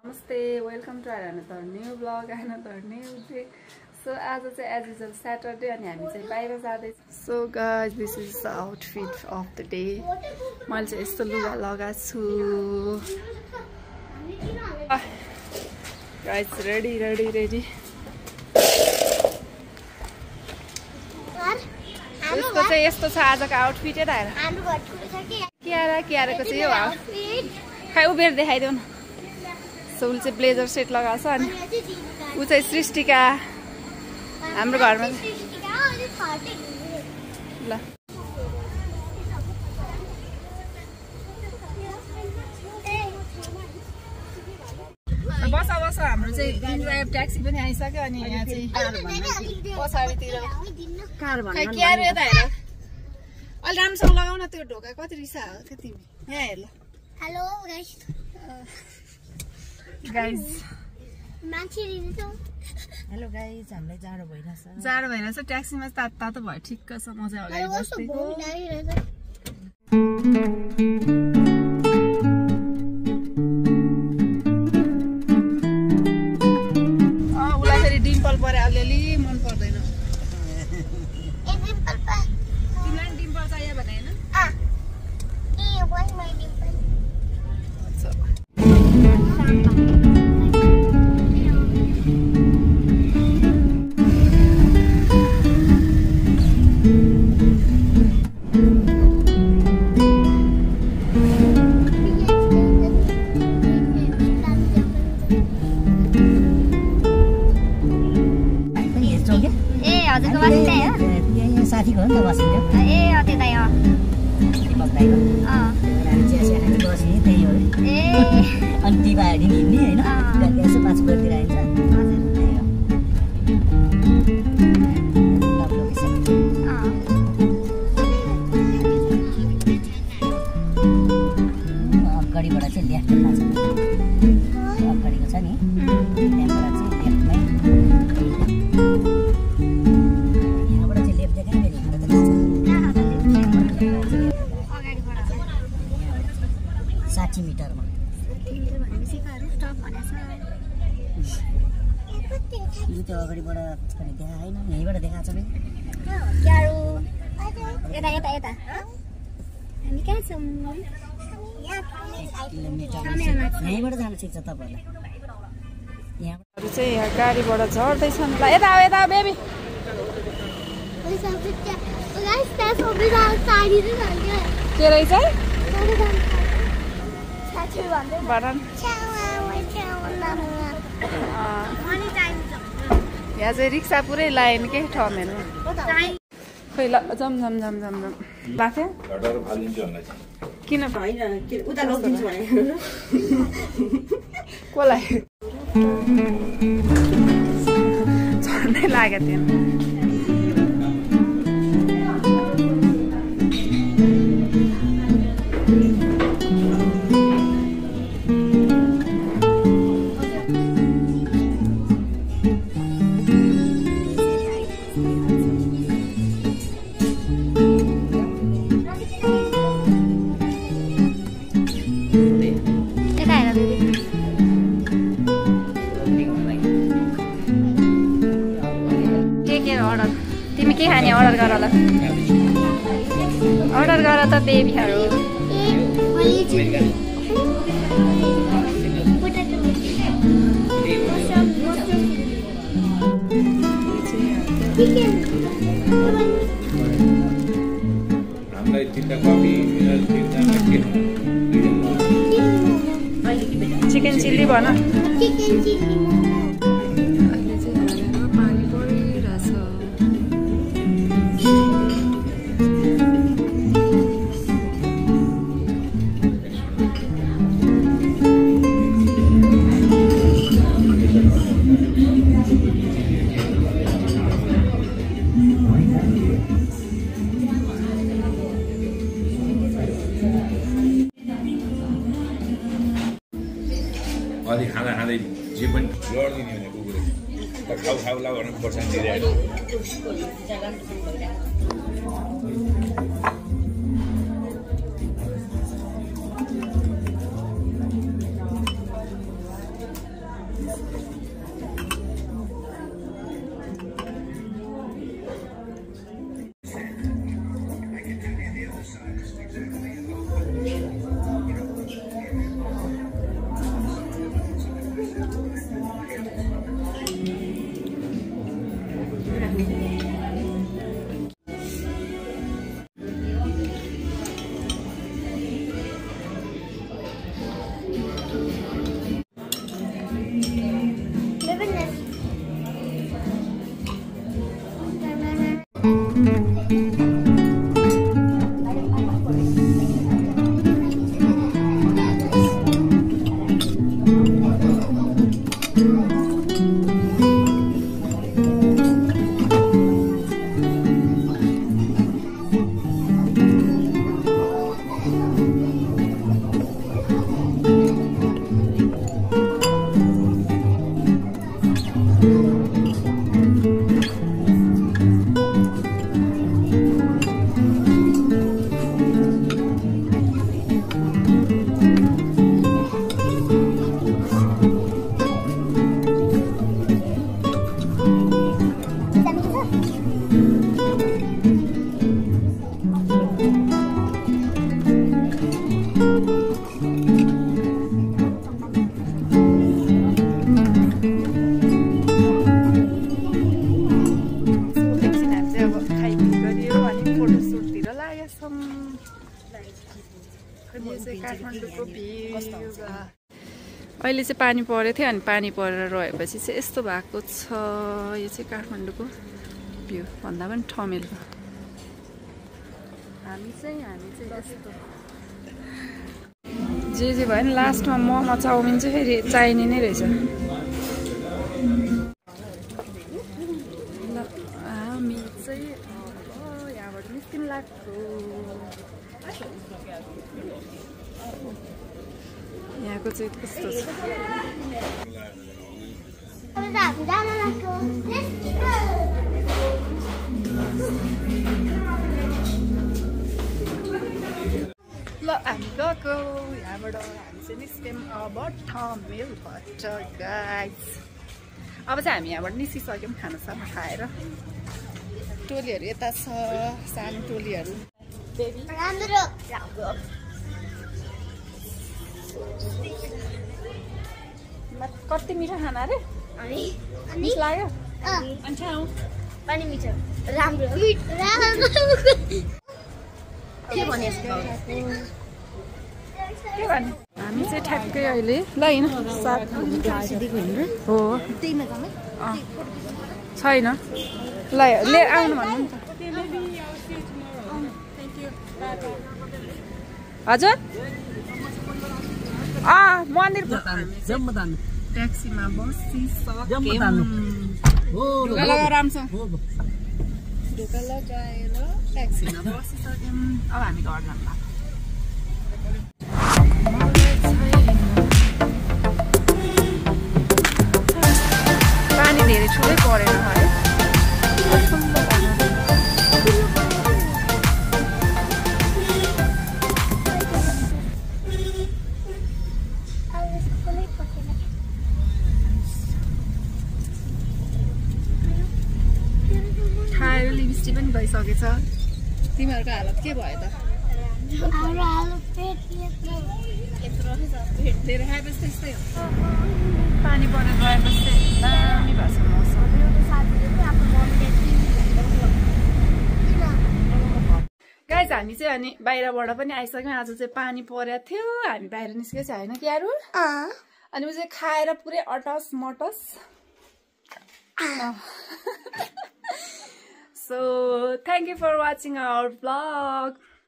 Namaste, welcome to another new vlog, another new day. So as usual Saturday and हामी चाहिँ बाहिर जाँदै छौं. So guys, this is the outfit of the day. मैले चाहिँ यस्तो लुगा लगाएको छु. Guys, ready. यसको चाहिँ यस्तो छ आजको आउटफिट है त हेर. हाम्रो घरको छ के? कियाराको चाहिँ यो आउटफिट. खै उबेर देखाइदेऊ न. So उसले चाहिँ ब्लेजर सेट लगाएको छ अनि उ चाहिँ सृष्टिका हाम्रो घरमा ल बस हाम्रो चाहिँ ड्राइभ ट्याक्सी पनि आइसक्यो अनि यहाँ चाहिँ पछाडितिर कार भन्नु के आरे यता हेर अलि राम्रोसँग लगाउ न त्यो ढोका कति रिसा हो त्यो तिमी यहाँ हेर ल हेलो गाइस मान्छे लिन्छ हेलो गाइस हामीलाई जाडो भइराछ ट्याक्सीमा तातो भयो ठिक्क छ मजा अगाडि बस्दैको उलाई फेरि डिम्पल परे अलिअलि मन पर्दैन तिमीलाई डिम्पल चाहियो भने हैन साथी हो नि त बसिन्छ ए अ त्यतै हो बस्दैको रानी चिया खाने बस्ने त्यही हो ए अनि दिवाली हिँड्ने हैन यसो पाँच बजेतिर आइन्छ अगाडिबाट चाहिँ लेफ्ट लाग्छ अगाडिको छ नि त्यहाँबाट चाहिँ लेफ्टमै मिटरमा यो त्यो अगाडिबाट पनि देखा हैन यहीँबाट देखाछ नि क्यारो यता हामी कहाँ छौं यहीँबाट जानु ठिक छ तपाईहरुलाई यहाँहरु चाहिँ यहाँ गाडीबाट झर्दै छन् ल यता बेबी के रहेछ यहाँ चाहिँ रिक्सा पुरै लाइन के ठमेन खै ल जम लाथे किन उता लगिदिन्छु भने कोलाई झर्नै लाग्यो थियो के खाने अर्डर गर ल अर्डर गर त बेबीहरु हामीलाई तीनटा कफी चिकन चिल्ली भन चिकन चिल्ली अलि खाँदा जे पनि लड्दिने भने कुकुरले खाउ ला भनेर पर्सन दिइरहेको अहिले चाहिँ पानी परेको थियो अनि पानी परेर रहेपछि चाहिँ यस्तो भएको छ। यो चाहिँ काठमाडौँको भ्यू भन्दा पनि ठमेलको। हामी चाहिँ यस्तो जे भयो नि लास्टमा मोमो चाउमिन चाहिँ फेरि चाहिने नै रहेछ। ल हामी चाहिँ यहाँबाट निस्किनु लाग्छ। यहाँको चाहिँ कस्तो छ ल हामी गएको यहाँबाट हामी चाहिँ निस्क्यौँ अब ठमेलबाट गाइस। अब चाहिँ हामी यहाँबाट निस्किसक्यौँ खानासाना खाएर। टोलीहरू यता छ सानो टोलीहरू। कति मिठो खाना अरे मिठो लाग्यो पनि मिठो राम्रो के भने हामी चाहिँ ठ्याक्कै अहिले ल हैन हो छैन ल ले आउनु भन्नु नि त हजुर मन्दिर ट्याक्सीमा बसिसक्यौँ ढोका लगाएर राम्रोसँग ढोका लगाएर ट्याक्सीमा बसिसक्यौँ। अब हामी घर जानु लाग्छ। पानी धेरै ठुलै परेन है। खाएर लिपस्टिक पनि भइसकेछ। तिमीहरूको हालत के भयो त? धेरै खाएपछि त्यस्तै हो। पानी परेर गएपछि दामी भएको छ मौसम। गाइस हामी चाहिँ अनि बाहिरबाट पनि आइसक्यौँ। आज चाहिँ पानी परेको थियो हामी बाहिर निस्केको छ होइन क्यारु? अनि म चाहिँ खाएर पुरै oats मटस। So thank you for watching our vlog.